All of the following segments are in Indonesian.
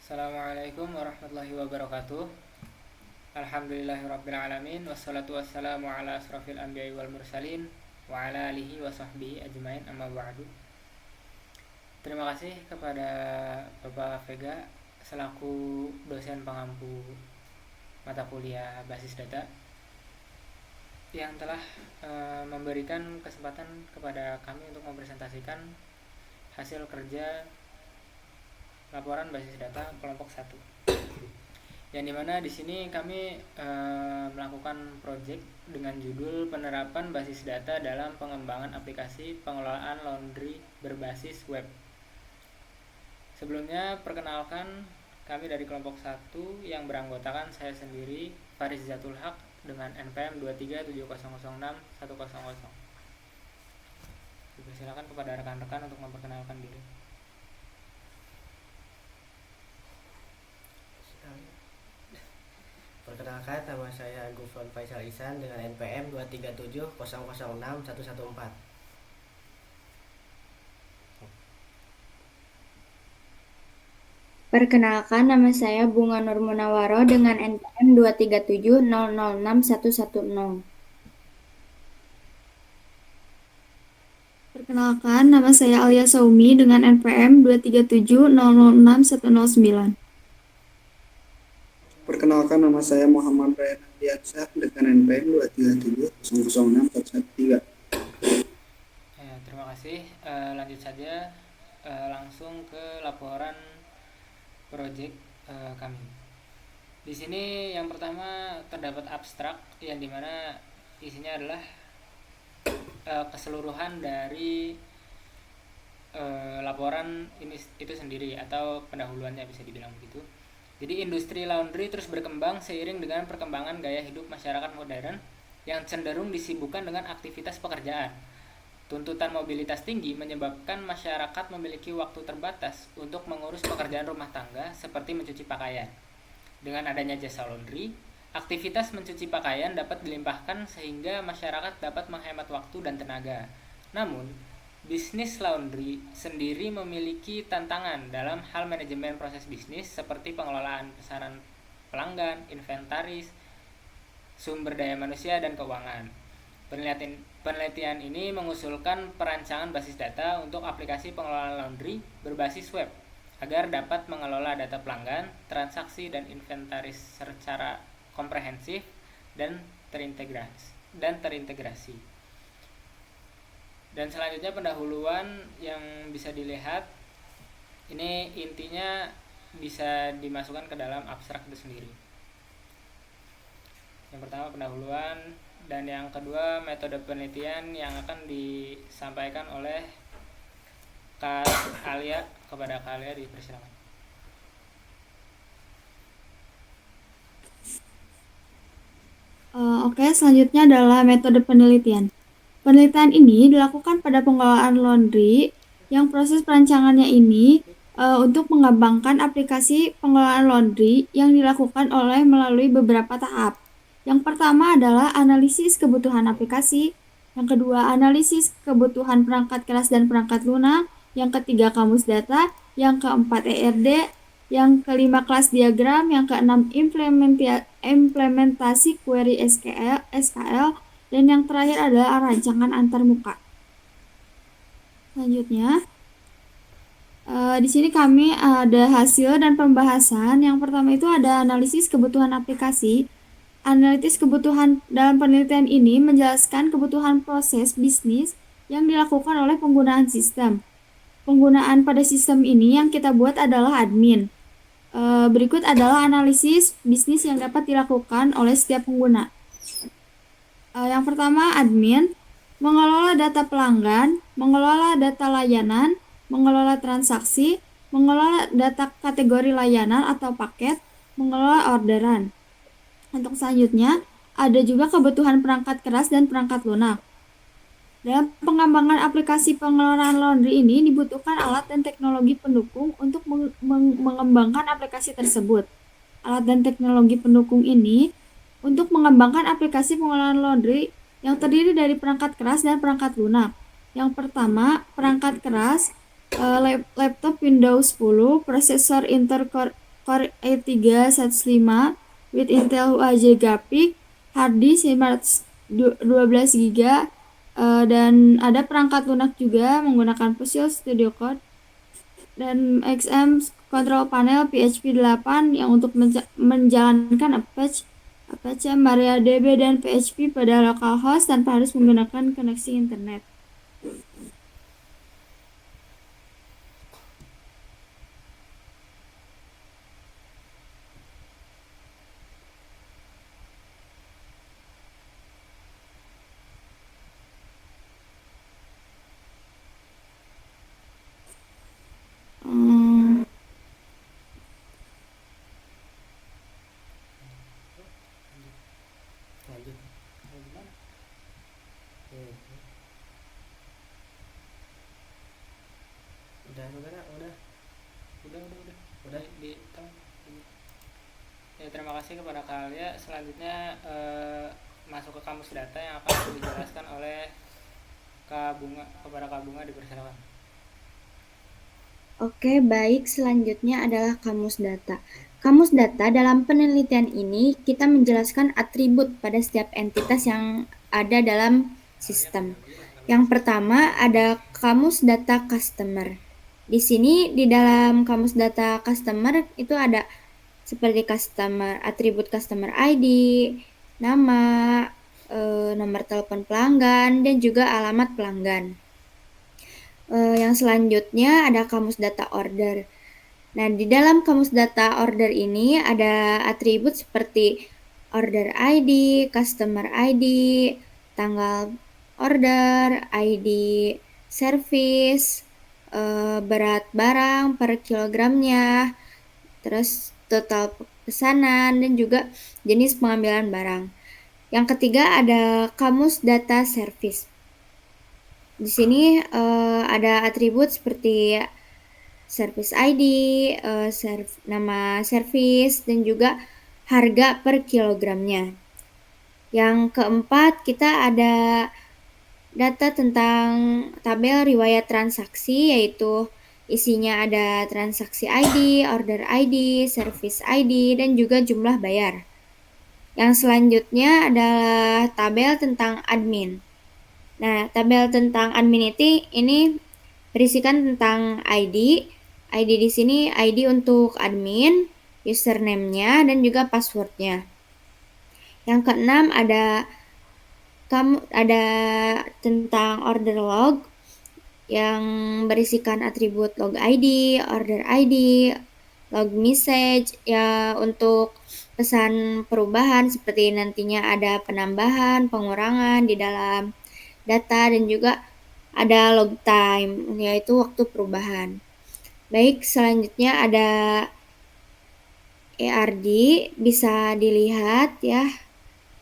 Assalamualaikum warahmatullahi wabarakatuh. Alhamdulillahirrabbilalamin. Wassalatu wassalamu ala asrafil anbiya'i wal mursalin wa ala alihi wa sahbihi ajmain, amma ba'du. Terima kasih kepada Bapak Vega selaku dosen pengampu mata kuliah basis data yang telah memberikan kesempatan kepada kami untuk mempresentasikan hasil kerja laporan basis data kelompok 1. Yang dimana di sini kami melakukan proyek dengan judul penerapan basis data dalam pengembangan aplikasi pengelolaan laundry berbasis web. Sebelumnya perkenalkan, kami dari kelompok 1 yang beranggotakan saya sendiri, Faris Zatul Haq, dengan NPM 237006100. Silakan kepada rekan-rekan untuk memperkenalkan diri. Perkenalkan, nama saya Gufron Faisal Ihsan dengan NPM 237006114. Perkenalkan, nama saya Bunga Nur Munawaro dengan NPM 237006110. Perkenalkan, nama saya Alia Saumi dengan NPM 237006109. Perkenalkan, nama saya Muhammad Ryan Andiansyah dengan NPM 237006113. Terima kasih. Lanjut saja langsung ke laporan proyek kami. Di sini yang pertama terdapat abstrak yang dimana isinya adalah keseluruhan dari laporan ini itu sendiri atau pendahuluannya, bisa dibilang begitu. Jadi industri laundry terus berkembang seiring dengan perkembangan gaya hidup masyarakat modern yang cenderung disibukkan dengan aktivitas pekerjaan. Tuntutan mobilitas tinggi menyebabkan masyarakat memiliki waktu terbatas untuk mengurus pekerjaan rumah tangga seperti mencuci pakaian. Dengan adanya jasa laundry, aktivitas mencuci pakaian dapat dilimpahkan sehingga masyarakat dapat menghemat waktu dan tenaga. Namun, bisnis laundry sendiri memiliki tantangan dalam hal manajemen proses bisnis seperti pengelolaan pesanan pelanggan, inventaris, sumber daya manusia, dan keuangan. Penelitian ini mengusulkan perancangan basis data untuk aplikasi pengelolaan laundry berbasis web agar dapat mengelola data pelanggan, transaksi, dan inventaris secara komprehensif dan terintegrasi. Dan selanjutnya pendahuluan yang bisa dilihat ini intinya bisa dimasukkan ke dalam abstrak itu sendiri. Yang pertama pendahuluan, dan yang kedua metode penelitian yang akan disampaikan oleh Kak Alia. Kepada Kak Alia dipersilakan. Oke, selanjutnya adalah metode penelitian. Penelitian ini dilakukan pada pengelolaan laundry yang proses perancangannya ini untuk mengembangkan aplikasi pengelolaan laundry yang dilakukan melalui beberapa tahap. Yang pertama adalah analisis kebutuhan aplikasi, yang kedua analisis kebutuhan perangkat keras dan perangkat lunak, yang ketiga kamus data, yang keempat ERD, yang kelima kelas diagram, yang keenam implementasi query SQL, dan yang terakhir adalah rancangan antarmuka. Selanjutnya, di sini kami ada hasil dan pembahasan. Yang pertama itu ada analisis kebutuhan aplikasi. Analisis kebutuhan dalam penelitian ini menjelaskan kebutuhan proses bisnis yang dilakukan oleh penggunaan sistem. Penggunaan pada sistem ini yang kita buat adalah admin. Berikut adalah analisis bisnis yang dapat dilakukan oleh setiap pengguna. Yang pertama, admin mengelola data pelanggan, mengelola data layanan, mengelola transaksi, mengelola data kategori layanan atau paket, mengelola orderan. Untuk selanjutnya, ada juga kebutuhan perangkat keras dan perangkat lunak. Dalam pengembangan aplikasi pengelolaan laundry ini dibutuhkan alat dan teknologi pendukung untuk mengembangkan aplikasi tersebut. Alat dan teknologi pendukung ini untuk mengembangkan aplikasi pengelolaan laundry yang terdiri dari perangkat keras dan perangkat lunak. Yang pertama, perangkat keras, laptop Windows 10, prosesor Intel Core Core i3 105 with Intel UAJ graphic, hard disk 512 GB, dan ada perangkat lunak juga menggunakan Visual Studio Code dan XM control panel PHP 8 yang untuk menjalankan Apache MariaDB dan PHP pada localhost tanpa harus menggunakan koneksi internet. Lanjut. Hmm. Udah. Udah ya, terima kasih kepada kalian. Selanjutnya masuk ke kamus data yang akan dijelaskan oleh Kak Bunga dipersilakan. Oke, baik. Selanjutnya adalah kamus data. Kamus data dalam penelitian ini kita menjelaskan atribut pada setiap entitas yang ada dalam sistem. Yang pertama ada kamus data customer. Di sini di dalam kamus data customer itu ada seperti atribut customer ID, nama, nomor telepon pelanggan, dan juga alamat pelanggan. Yang selanjutnya ada kamus data order. Nah, di dalam kamus data order ini ada atribut seperti order ID, customer ID, tanggal order, ID service, berat barang per kilogramnya, terus total pesanan, dan juga jenis pengambilan barang. Yang ketiga ada kamus data service. Di sini ada atribut seperti service ID, nama service, dan juga harga per kilogramnya. Yang keempat, kita ada data tentang tabel riwayat transaksi, yaitu isinya ada transaksi ID, order ID, service ID, dan juga jumlah bayar. Yang selanjutnya adalah tabel tentang admin. Nah, tabel tentang admin ini berisikan tentang ID. ID di sini ID untuk admin, username-nya, dan juga password-nya. Yang keenam ada tentang order log yang berisikan atribut log ID, order ID, log message ya untuk pesan perubahan seperti nantinya ada penambahan, pengurangan di dalam data, dan juga ada log time yaitu waktu perubahan. Baik, selanjutnya ada ERD, bisa dilihat ya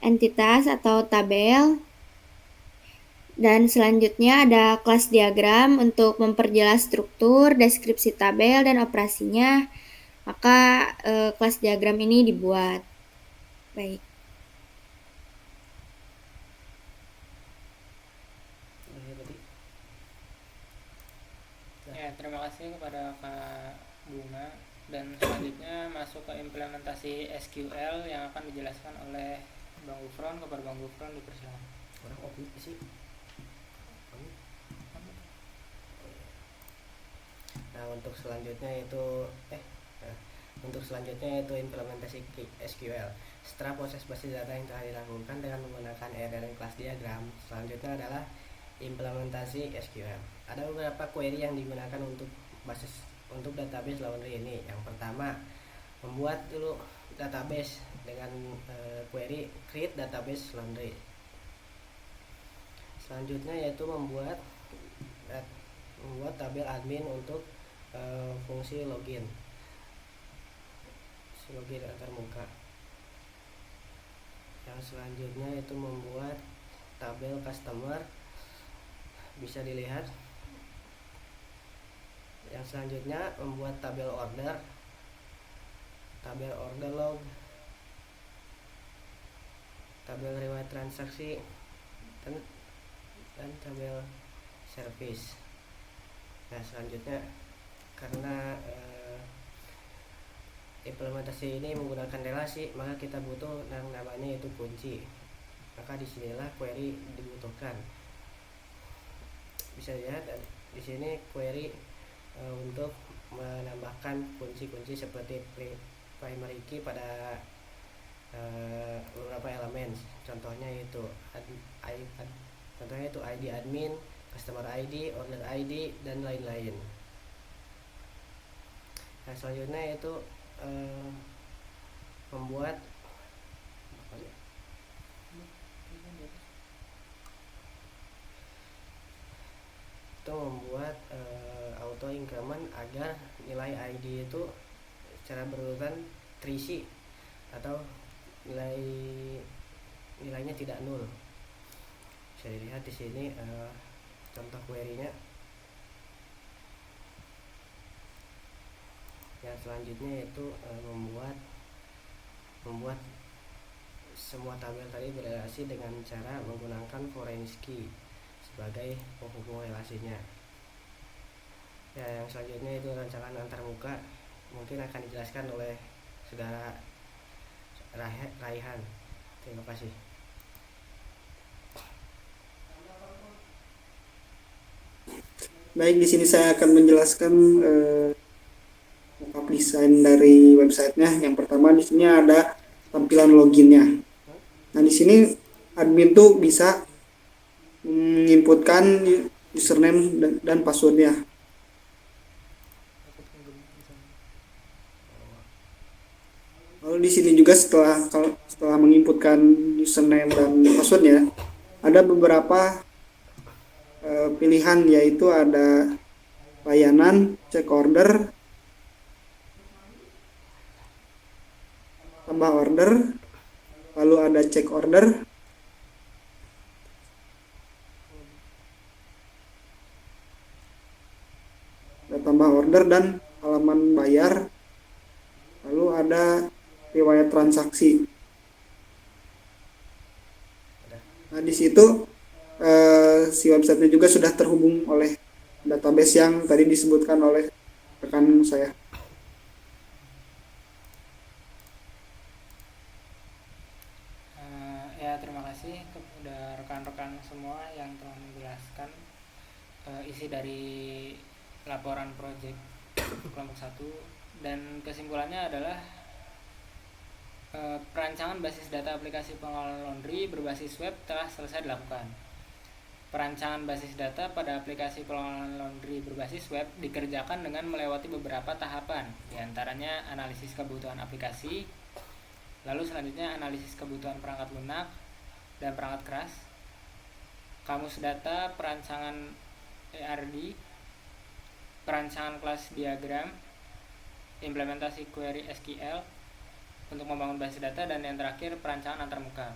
entitas atau tabel. Dan selanjutnya ada kelas diagram untuk memperjelas struktur, deskripsi tabel, dan operasinya. Maka kelas diagram ini dibuat. Baik. Ya, terima kasih kepada Kak Bunga. Dan selanjutnya masuk ke implementasi SQL yang akan dijelaskan oleh Bang Gufron. Kepada Bang Gufron dipersilakan. Orang kopi sih. Nah, untuk selanjutnya itu implementasi SQL. Setelah proses basis data yang telah dilakukan dengan menggunakan RRN kelas diagram, selanjutnya adalah implementasi SQL. Ada beberapa query yang digunakan untuk database laundry ini. Yang pertama, membuat dulu database dengan query create database laundry. Selanjutnya yaitu membuat tabel admin untuk fungsi login antar muka. Yang selanjutnya itu membuat tabel customer, bisa dilihat. Yang selanjutnya membuat tabel order log, tabel riwayat transaksi, dan tabel service. Nah, selanjutnya karena implementasi ini menggunakan relasi, maka kita butuh yang namanya itu kunci. Maka disinilah query dibutuhkan. Bisa dilihat di sini query untuk menambahkan kunci-kunci seperti primary key pada beberapa elemen. Contohnya itu ID admin, customer ID, order ID, dan lain-lain. Nah, selanjutnya itu membuat auto increment agar nilai ID itu secara berurutan terisi atau nilainya tidak nol. Bisa dilihat di sini contoh query-nya. Yang selanjutnya itu membuat semua tabel tadi berrelasi dengan cara menggunakan foreign key sebagai penghubung relasinya. Ya, yang selanjutnya itu rancangan antarmuka, mungkin akan dijelaskan oleh saudara Raihan. Terima kasih. Baik, di sini saya akan menjelaskan mockup desain dari websitenya. Yang pertama di sini ada tampilan loginnya. Nah, di sini admin tuh bisa menginputkan username dan passwordnya. Lalu di sini juga setelah menginputkan username dan passwordnya, ada beberapa pilihan, yaitu ada layanan, check order, tambah order, lalu ada check order, ada tambah order dan halaman bayar, lalu ada riwayat transaksi. Nah, di situ si websitenya juga sudah terhubung oleh database yang tadi disebutkan oleh rekan saya. Ya, terima kasih kepada rekan-rekan semua yang telah menjelaskan isi dari laporan proyek kelompok 1, dan kesimpulannya adalah perancangan basis data aplikasi pengelolaan laundry berbasis web telah selesai dilakukan. Perancangan basis data pada aplikasi pengelolaan laundry berbasis web dikerjakan dengan melewati beberapa tahapan, diantaranya analisis kebutuhan aplikasi, lalu selanjutnya analisis kebutuhan perangkat lunak dan perangkat keras, kamus data, perancangan ERD, perancangan kelas diagram, implementasi query SQL untuk membangun basis data, dan yang terakhir perancangan antarmuka.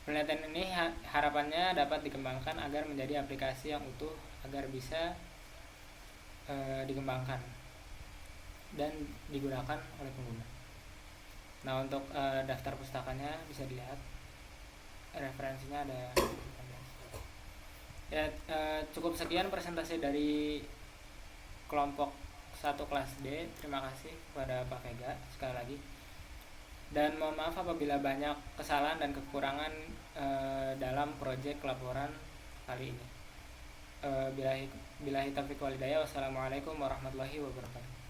Penelitian ini harapannya dapat dikembangkan agar menjadi aplikasi yang utuh agar bisa dikembangkan dan digunakan oleh pengguna. Nah, untuk daftar pustakanya bisa dilihat, referensinya ada. Ya, cukup sekian presentasi dari kelompok 1 kelas D. Terima kasih kepada Pak Vega sekali lagi. Dan mohon maaf apabila banyak kesalahan dan kekurangan dalam proyek laporan kali ini. Billahi taufiq wal hidayah. Wassalamualaikum warahmatullahi wabarakatuh.